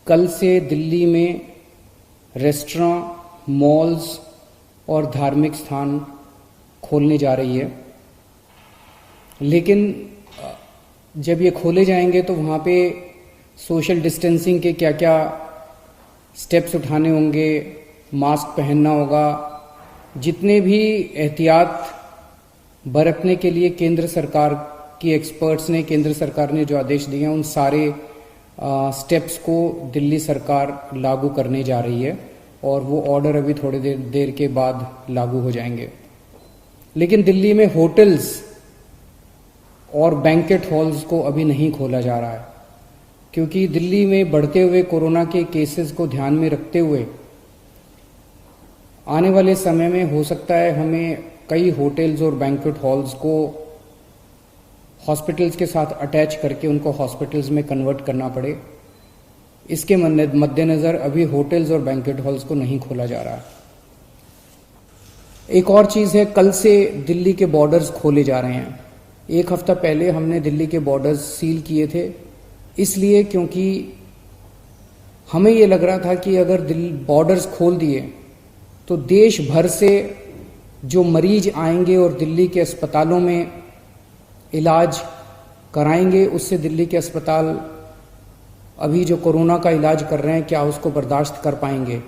कल से दिल्ली में रेस्टोरेंट, मॉल्स और धार्मिक स्थान खोलने जा रही है। लेकिन जब ये खोले जाएंगे तो वहाँ पे सोशल डिस्टेंसिंग के क्या क्या स्टेप्स उठाने होंगे, मास्क पहनना होगा, जितने भी एहतियात बरतने के लिए केंद्र सरकार की एक्सपर्ट्स ने, केंद्र सरकार ने जो आदेश दिए हैं, उन सारे स्टेप्स को दिल्ली सरकार लागू करने जा रही है और वो ऑर्डर अभी थोड़ी देर के बाद लागू हो जाएंगे। लेकिन दिल्ली में होटल्स और बैंकेट हॉल्स को अभी नहीं खोला जा रहा है, क्योंकि दिल्ली में बढ़ते हुए कोरोना के केसेस को ध्यान में रखते हुए आने वाले समय में हो सकता है हमें कई होटल्स और बैंकेट हॉल्स को हॉस्पिटल्स के साथ अटैच करके उनको हॉस्पिटल्स में कन्वर्ट करना पड़े। इसके मद्देनजर अभी होटल्स और बैंकेट हॉल्स को नहीं खोला जा रहा है। एक और चीज है, कल से दिल्ली के बॉर्डर्स खोले जा रहे हैं। एक हफ्ता पहले हमने दिल्ली के बॉर्डर्स सील किए थे, इसलिए क्योंकि हमें ये लग रहा था कि अगर बॉर्डर्स खोल दिए तो देश भर से जो मरीज आएंगे और दिल्ली के अस्पतालों में इलाज कराएंगे, उससे दिल्ली के अस्पताल अभी जो कोरोना का इलाज कर रहे हैं, क्या उसको बर्दाश्त कर पाएंगे,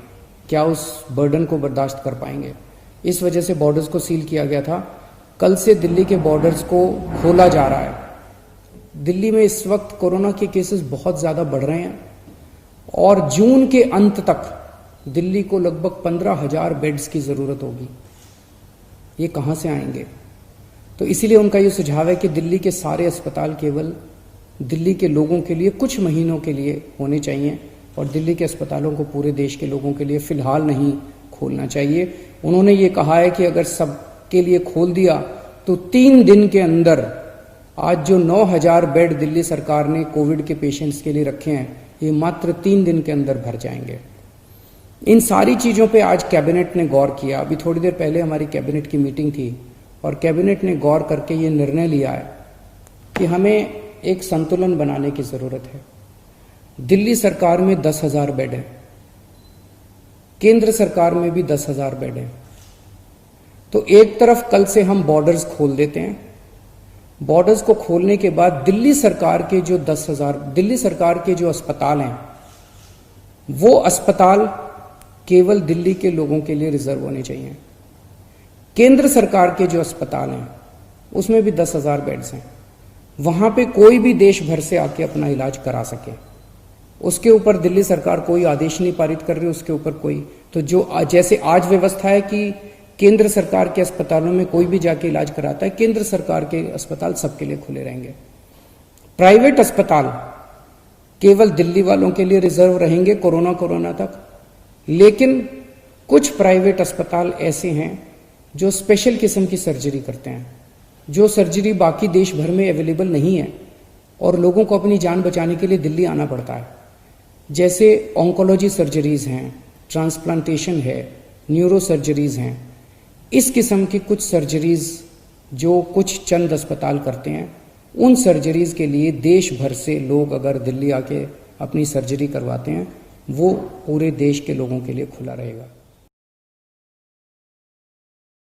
क्या उस बर्डन को बर्दाश्त कर पाएंगे। इस वजह से बॉर्डर्स को सील किया गया था। कल से दिल्ली के बॉर्डर्स को खोला जा रहा है। दिल्ली में इस वक्त कोरोना के केसेस बहुत ज़्यादा बढ़ रहे हैं और जून के अंत तक दिल्ली को लगभग 15,000 बेड्स की ज़रूरत होगी। ये कहाँ से आएंगे? तो इसीलिए उनका ये सुझाव है कि दिल्ली के सारे अस्पताल केवल दिल्ली के लोगों के लिए कुछ महीनों के लिए होने चाहिए और दिल्ली के अस्पतालों को पूरे देश के लोगों के लिए फिलहाल नहीं खोलना चाहिए। उन्होंने ये कहा है कि अगर सब के लिए खोल दिया तो 3 दिन के अंदर आज जो 9,000 बेड दिल्ली सरकार ने कोविड के पेशेंट्स के लिए रखे हैं, ये मात्र 3 दिन के अंदर भर जाएंगे। इन सारी चीज़ों पे आज कैबिनेट ने गौर किया। अभी थोड़ी देर पहले हमारी कैबिनेट की मीटिंग थी और कैबिनेट ने गौर करके ये निर्णय लिया है कि हमें एक संतुलन बनाने की ज़रूरत है। दिल्ली सरकार में 10,000 बेड है, केंद्र सरकार में भी 10,000 बेड है। तो एक तरफ कल से हम बॉर्डर्स खोल देते हैं। बॉर्डर्स को खोलने के बाद दिल्ली सरकार के जो 10,000 दिल्ली सरकार के जो अस्पताल हैं, वो अस्पताल केवल दिल्ली के लोगों के लिए रिजर्व होने चाहिए। केंद्र सरकार के जो अस्पताल हैं उसमें भी 10,000 बेड्स हैं, वहां पे कोई भी देश भर से आके अपना इलाज करा सके। उसके ऊपर दिल्ली सरकार कोई आदेश नहीं पारित कर रही, उसके ऊपर कोई, तो जो जैसे आज व्यवस्था है कि केंद्र सरकार के अस्पतालों में कोई भी जाके इलाज कराता है, केंद्र सरकार के अस्पताल सबके लिए खुले रहेंगे। प्राइवेट अस्पताल केवल दिल्ली वालों के लिए रिजर्व रहेंगे कोरोना तक। लेकिन कुछ प्राइवेट अस्पताल ऐसे हैं जो स्पेशल किस्म की सर्जरी करते हैं, जो सर्जरी बाकी देश भर में अवेलेबल नहीं है और लोगों को अपनी जान बचाने के लिए दिल्ली आना पड़ता है। जैसे ऑन्कोलॉजी सर्जरीज हैं, ट्रांसप्लांटेशन है, न्यूरो सर्जरीज हैं। इस किस्म की कुछ सर्जरीज जो कुछ चंद अस्पताल करते हैं, उन सर्जरीज के लिए देश भर से लोग अगर दिल्ली आके अपनी सर्जरी करवाते हैं, वो पूरे देश के लोगों के लिए खुला रहेगा।